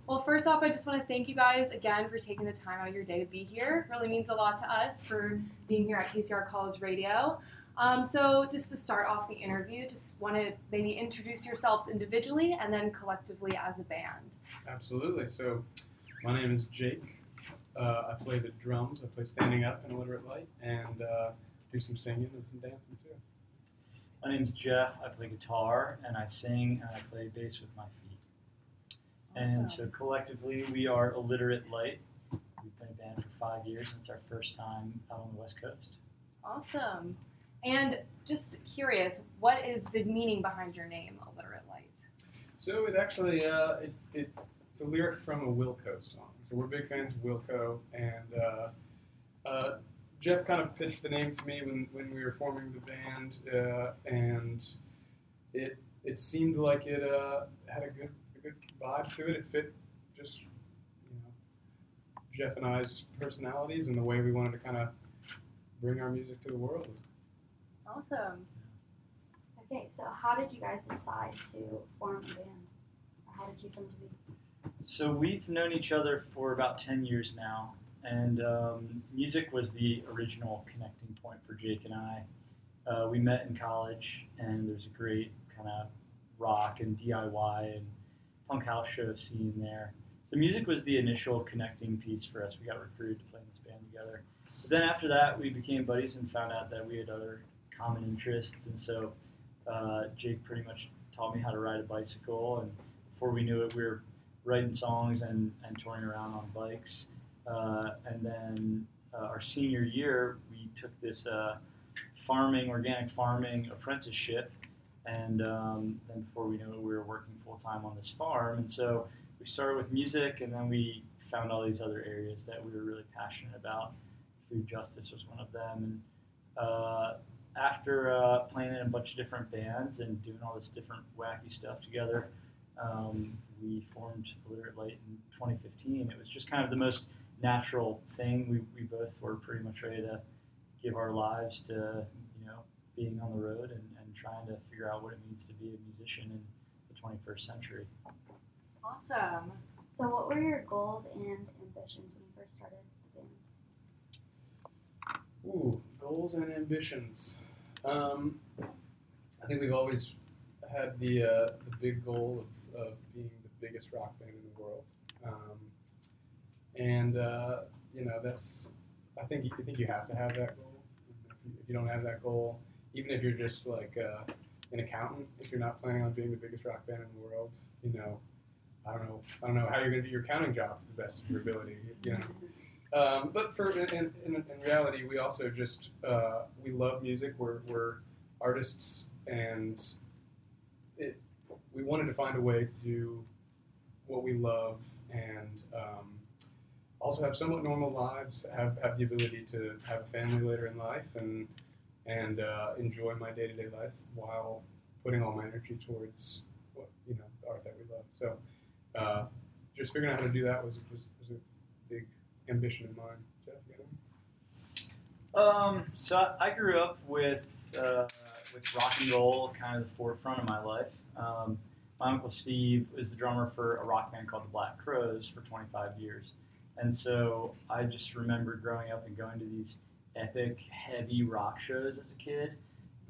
Well, first off, I just want to thank you guys again for taking the time out of your day to be here. It really means a lot to us for being here at KCR College Radio. So just to start off the interview, just want to maybe introduce yourselves individually and then collectively as a band. Absolutely. So my name is Jake. I play the drums. I play standing up in Illiterate Light and do some singing and some dancing too. My name's Jeff. I play guitar and I sing and I play bass with my feet. And so collectively we are Illiterate Light. We've been a band for 5 years. It's our first time out on the West Coast. Awesome. And just curious, what is the meaning behind your name, Illiterate Light? So it actually it's a lyric from a Wilco song. So we're big fans of Wilco, and Jeff kind of pitched the name to me when we were forming the band, and it seemed like it had a good vibe to it. It fit just Jeff and I's personalities and the way we wanted to kind of bring our music to the world. Awesome. Okay, so how did you guys decide to form a band? Or how did you come to be? So we've known each other for about 10 years now, and music was the original connecting point for Jake and I. We met in college, and there's a great kind of rock and DIY and punk house show scene there. So music was the initial connecting piece for us. We got recruited to play in this band together. But then after that, we became buddies and found out that we had other common interests, and so Jake pretty much taught me how to ride a bicycle, and before we knew it, we were writing songs and touring around on bikes. And then our senior year, we took this organic farming apprenticeship, and then before we knew it, we were working full-time on this farm. And so we started with music, and then we found all these other areas that we were really passionate about. Food justice was one of them. And after playing in a bunch of different bands and doing all this different wacky stuff together, we formed Illiterate Light in 2015. It was just kind of the most natural thing. We both were pretty much ready to give our lives to being on the road and trying to figure out what it means to be a musician in the 21st century. Awesome. So what were your goals and ambitions when you first started the band? Ooh, goals and ambitions. I think we've always had the big goal of being the biggest rock band in the world, that's. I think you have to have that goal. If you don't have that goal, even if you're just like an accountant, if you're not planning on being the biggest rock band in the world, I don't know how you're going to do your accounting job to the best of your ability, But in reality, we also just we love music. We're artists, and we wanted to find a way to do what we love and also have somewhat normal lives. Have the ability to have a family later in life, and enjoy my day-to-day life while putting all my energy towards the art that we love. So just figuring out how to do that was a big ambition of mine. Jeff, you know? So I grew up with rock and roll kind of the forefront of my life. My Uncle Steve was the drummer for a rock band called the Black Crowes for 25 years. And so I just remember growing up and going to these epic, heavy rock shows as a kid,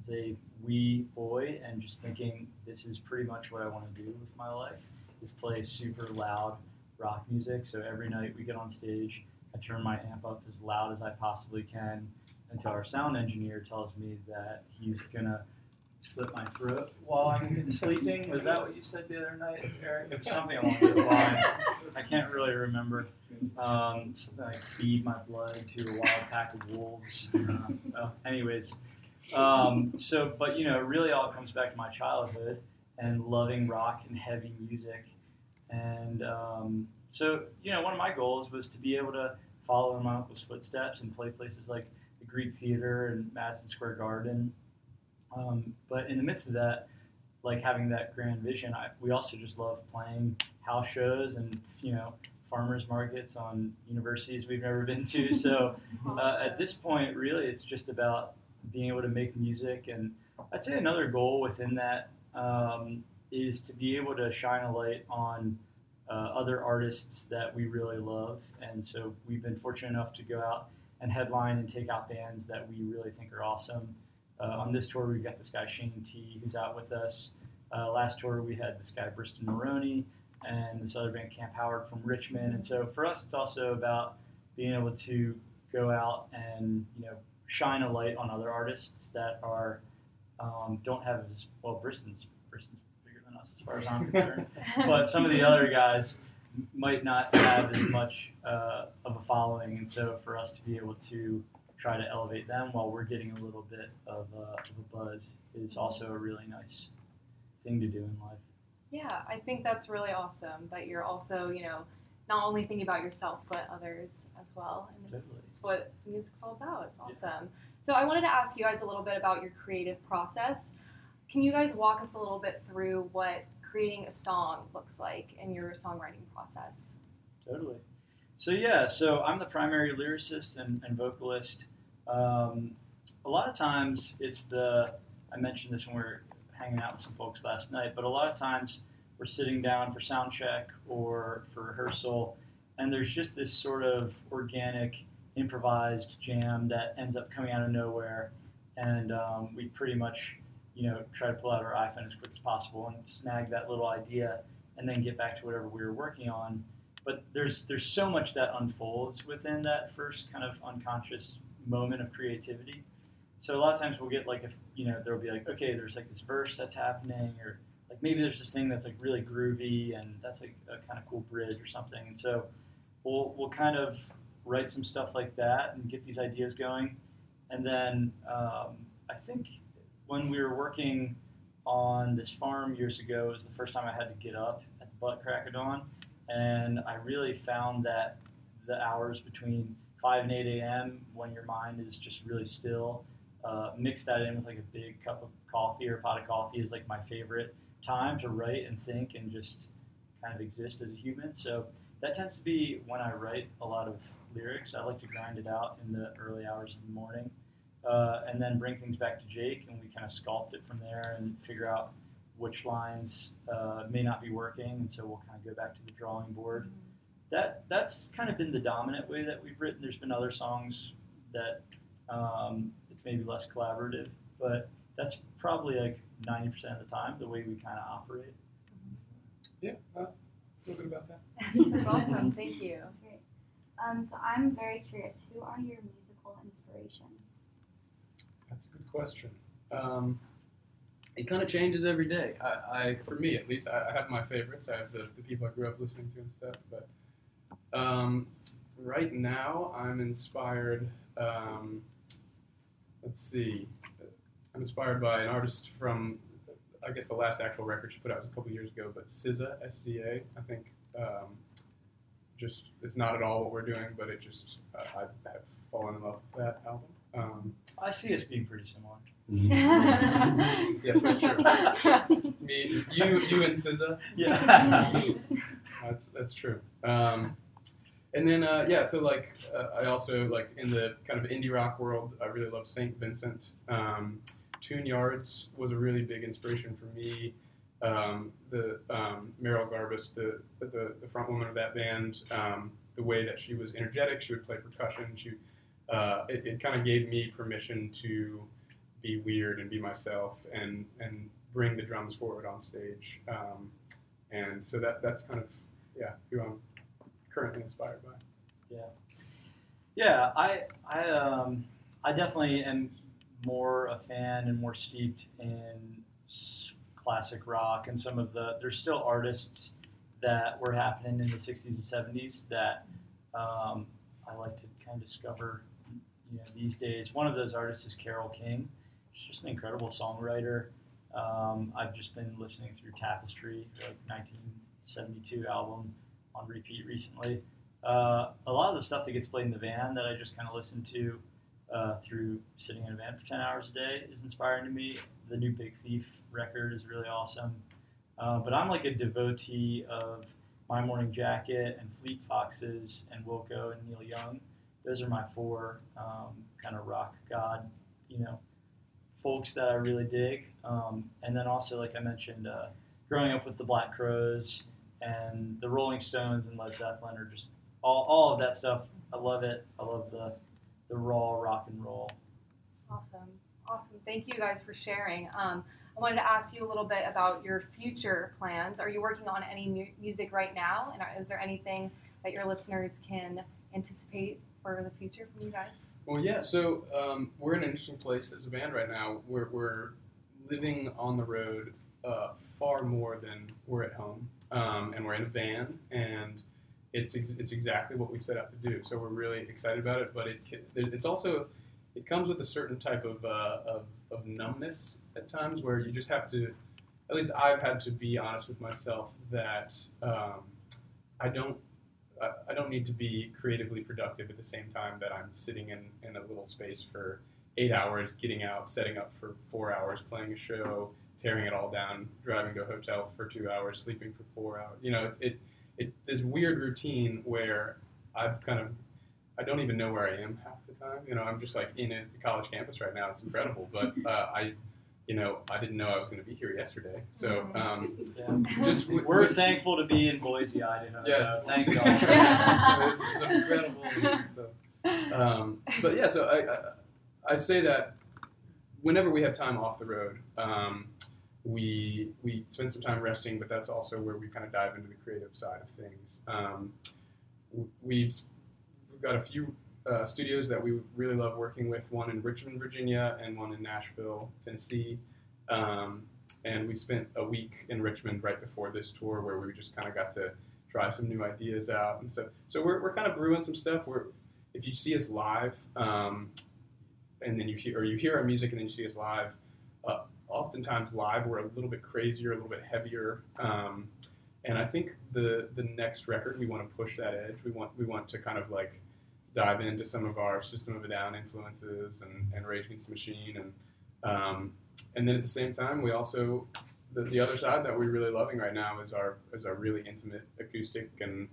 as a wee boy, and just thinking, this is pretty much what I want to do with my life, is play super loud rock music. So every night we get on stage, I turn my amp up as loud as I possibly can until our sound engineer tells me that he's going to slit my throat while I'm sleeping. Was that what you said the other night, Eric? It was something along those lines. I can't really remember. Something like feed my blood to a wild pack of wolves. Anyways, but it really all comes back to my childhood and loving rock and heavy music. And one of my goals was to be able to follow in my uncle's footsteps and play places like the Greek Theater and Madison Square Garden. But in the midst of that, like having that grand vision, we also just love playing house shows and, farmers markets on universities we've never been to. So at this point, really, it's just about being able to make music. And I'd say another goal within that is to be able to shine a light on other artists that we really love. And so we've been fortunate enough to go out and headline and take out bands that we really think are awesome. On this tour, we've got this guy Shane T, who's out with us. Last tour, we had this guy Briston Maroney and this other band Camp Howard from Richmond. And so for us, it's also about being able to go out and shine a light on other artists that are don't have as well. Briston's bigger than us as far as I'm concerned, but some of the other guys might not have as much of a following, and so for us to be able to try to elevate them while we're getting a little bit of a buzz is also a really nice thing to do in life. Yeah, I think that's really awesome that you're also, not only thinking about yourself, but others as well. And it's what music's all about. It's awesome. Yeah. So I wanted to ask you guys a little bit about your creative process. Can you guys walk us a little bit through what creating a song looks like in your songwriting process? Totally. So I'm the primary lyricist and vocalist. A lot of times I mentioned this when we were hanging out with some folks last night, but a lot of times we're sitting down for sound check or for rehearsal, and there's just this sort of organic, improvised jam that ends up coming out of nowhere, and we pretty much, try to pull out our iPhone as quick as possible and snag that little idea, and then get back to whatever we were working on. But there's so much that unfolds within that first kind of unconscious moment of creativity. So a lot of times we'll get there'll be okay, there's this verse that's happening, or maybe there's this thing that's really groovy, and that's a kind of cool bridge or something. And so we'll kind of write some stuff like that and get these ideas going. And then I think when we were working on this farm years ago, it was the first time I had to get up at the butt crack of dawn. And I really found that the hours between 5 and 8 a.m. when your mind is just really still, mix that in with a big cup of coffee or pot of coffee is my favorite time to write and think and just kind of exist as a human. So that tends to be when I write a lot of lyrics. I like to grind it out in the early hours of the morning, and then bring things back to Jake, and we kind of sculpt it from there and figure out which lines may not be working, and so we'll kind of go back to the drawing board. That's kind of been the dominant way that we've written. There's been other songs that it's maybe less collaborative, but that's probably 90% of the time the way we kind of operate. Yeah, feel good about that. That's awesome. Thank you. That's great. So I'm very curious. Who are your musical inspirations? That's a good question. It kind of changes every day. For me at least, I have my favorites. I have the people I grew up listening to and stuff. But right now, I'm inspired. Let's see. I'm inspired by an artist from, I guess the last actual record she put out was a couple years ago, but SZA, S-Z-A. I think just it's not at all what we're doing, but it just I have fallen in love with that album. I see us being pretty similar. Yes, that's true. Me, you and SZA. Yeah. That's true. And then so I also in the kind of indie rock world, I really love St. Vincent. Tune Yards was a really big inspiration for me. The Meryl Garbus, the front woman of that band, the way that she was energetic, she would play percussion. It kind of gave me permission to be weird and be myself and bring the drums forward on stage. And so that's kind of who I'm currently inspired by. Yeah. I definitely am more a fan and more steeped in classic rock and some of there's still artists that were happening in the 60s and 70s that I like to kind of discover these days. One of those artists is Carole King. She's just an incredible songwriter. I've just been listening through Tapestry, the 1972 album, on repeat recently. A lot of the stuff that gets played in the van that I just kind of listen to through sitting in a van for 10 hours a day is inspiring to me. The new Big Thief record is really awesome. But I'm a devotee of My Morning Jacket and Fleet Foxes and Wilco and Neil Young. Those are my four kind of rock god, folks that I really dig. And then also, like I mentioned, growing up with the Black Crowes and the Rolling Stones and Led Zeppelin are just all of that stuff. I love it. I love the raw rock and roll. Awesome. Thank you guys for sharing. I wanted to ask you a little bit about your future plans. Are you working on any music right now? And is there anything that your listeners can anticipate for the future from you guys? Well, yeah. So we're in an interesting place as a band right now. We're living on the road far more than we're at home, and we're in a van, and it's exactly what we set out to do. So we're really excited about it. But it's also it comes with a certain type of numbness at times where you just have to. At least I've had to be honest with myself that I don't need to be creatively productive at the same time that I'm sitting in a little space for 8 hours, getting out, setting up for 4 hours, playing a show, tearing it all down, driving to a hotel for 2 hours, sleeping for 4 hours. You know, this weird routine where I don't even know where I am half the time. You know, I'm just like in a college campus right now. It's incredible, but I didn't know I was going to be here yesterday. So we're thankful to be in Boise, Idaho. Yeah, thank God. Yeah. It's incredible. But yeah, so I say that whenever we have time off the road, we spend some time resting, but that's also where we kind of dive into the creative side of things. We've got a few studios that we really love working with, one in Richmond, Virginia, and one in Nashville, Tennessee. And we spent a week in Richmond right before this tour where we just kind of got to try some new ideas out and stuff. So we're kind of brewing some stuff where if you see us live, and then you hear our music and then you see us live, oftentimes live we're a little bit crazier, a little bit heavier. And I think the next record we want to push that edge. We want to kind of like dive into some of our System of a Down influences and Rage Against the Machine, and then at the same time we also the other side that we're really loving right now is our really intimate acoustic and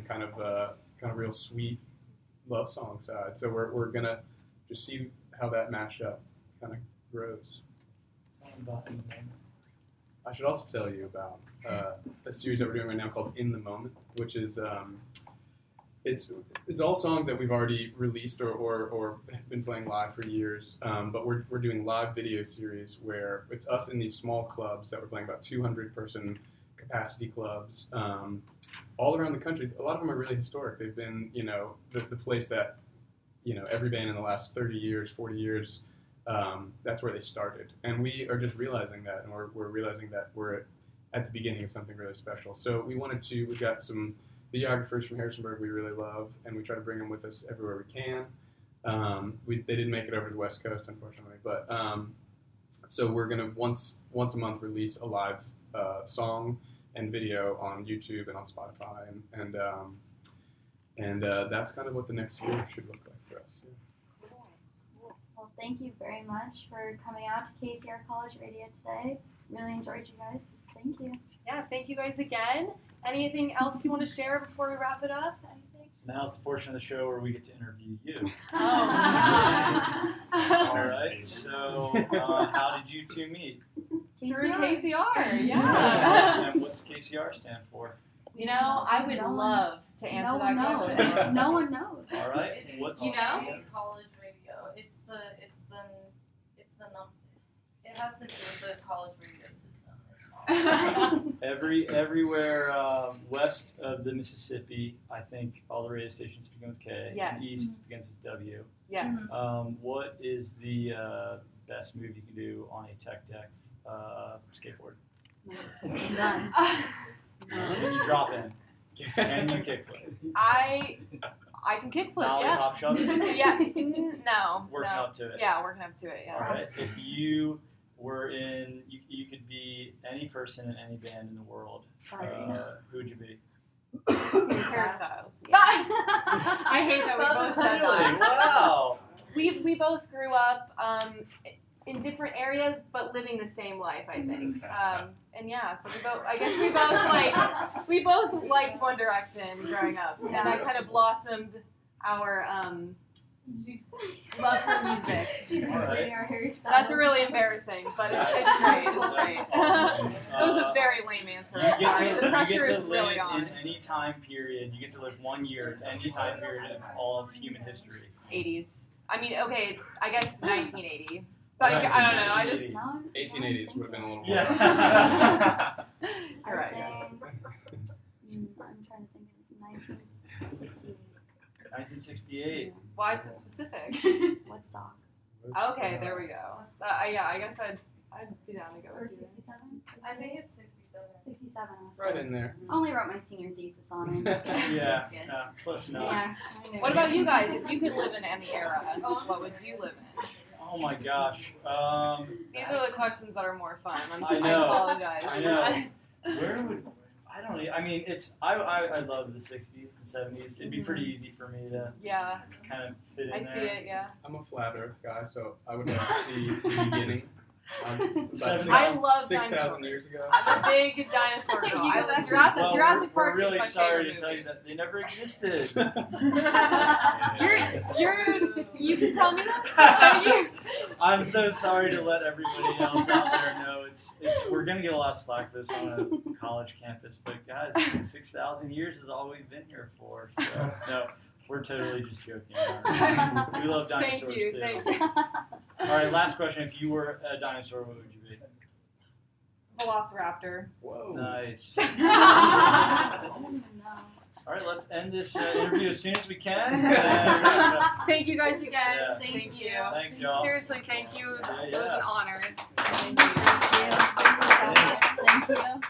kind of real sweet love song side. So we're gonna just see how that mashup kind of grows. I should also tell you about a series that we're doing right now called In the Moment, which is it's all songs that we've already released or been playing live for years, but we're doing live video series where it's us in these small clubs that we're playing, about 200-person capacity clubs all around the country. A lot of them are really historic. They've been, the place that, every band in the last 30 years, 40 years, that's where they started. And we are just realizing that, and we're realizing that we're at the beginning of something really special. So we've got some videographers from Harrisonburg we really love, and we try to bring them with us everywhere we can. They didn't make it over to the West Coast, unfortunately, but so we're going to once a month release a live song and video on YouTube and on Spotify, and that's kind of what the next year should look like for us. Yeah. Cool. Well, thank you very much for coming out to KCR College Radio today. Really enjoyed you guys. Thank you. Yeah, thank you guys again. Anything else you want to share before we wrap it up? Anything? Now's the portion of the show where we get to interview you. Oh, yeah. All right. So, how did you two meet? Through KCR, yeah. And what's KCR stand for? I would love to answer that question. No one knows. All right. What's college radio? It has to do with the college radio system. Everywhere west of the Mississippi, I think all the radio stations begin with K. Yes. And east begins with W. Yes. What is the best move you can do on a tech deck skateboard? None. Can you drop in? Can you kickflip? I can kickflip, Nollie, yeah. hop, shove it? Yeah. No. Working no. up to it. Yeah, working up to it, yeah. All right. If you were you could be any person in any band in the world, who would you be? Hairstyles. Yeah. I hate that we both said that. Wow. We both grew up in different areas, but living the same life, I think. And yeah, so we both liked One Direction growing up, and that kind of blossomed our Love for music. She's All right. explaining our hairstyle. That's really embarrassing, but it's great. It's great. Awesome. That was a very lame answer. You get Sorry, the to pressure is live really on. in any time period. You get to live 1 year in any time period of all of human history. 80s. I mean, okay, I guess 1980. But I don't know. I just. No? 1880s would have been a little more. Yeah. You're right. I'm trying to think of 1968. 1968. Why so specific? Woodstock. Okay, there we go. Yeah, I guess I'd be down to go Or with you. 67? I think it's 67. 67. I was Right close. in there. Only wrote my senior thesis on it. It's good. Yeah. It's good. Close enough. Yeah, I knew What it. about you guys? If you could live in any era, what would you live in? Oh my gosh. These are the questions that are more fun. I know. Apologize. I know. Where would I don't know. I mean, I love the 60s and 70s. It'd be pretty easy for me to Yeah, kind of fit in I there. see it. Yeah. I'm a flat Earth guy, so I would like to see the beginning. About I love 6,000 dinosaurs. years ago. I'm a big dinosaur girl. You I go love back to- Well, Jurassic Park we're really is my sorry favorite to tell you movie. that they never existed. You can tell me that. I'm so sorry to let everybody else out there know it's we're gonna get a lot of slack for this on a college campus, but guys, 6,000 years is all we've been here for. So no, we're totally just joking. We love dinosaurs Thank you. too. Thank you. All right, last question. If you were a dinosaur, what would you be? Velociraptor. Whoa. Nice. I don't even know. All right, let's end this interview as soon as we can. And, Thank you guys again. Yeah. Thank you. thanks, y'all. Seriously, thank you. It was Yeah. an honor. Thank you. Thank you so much. Thank you.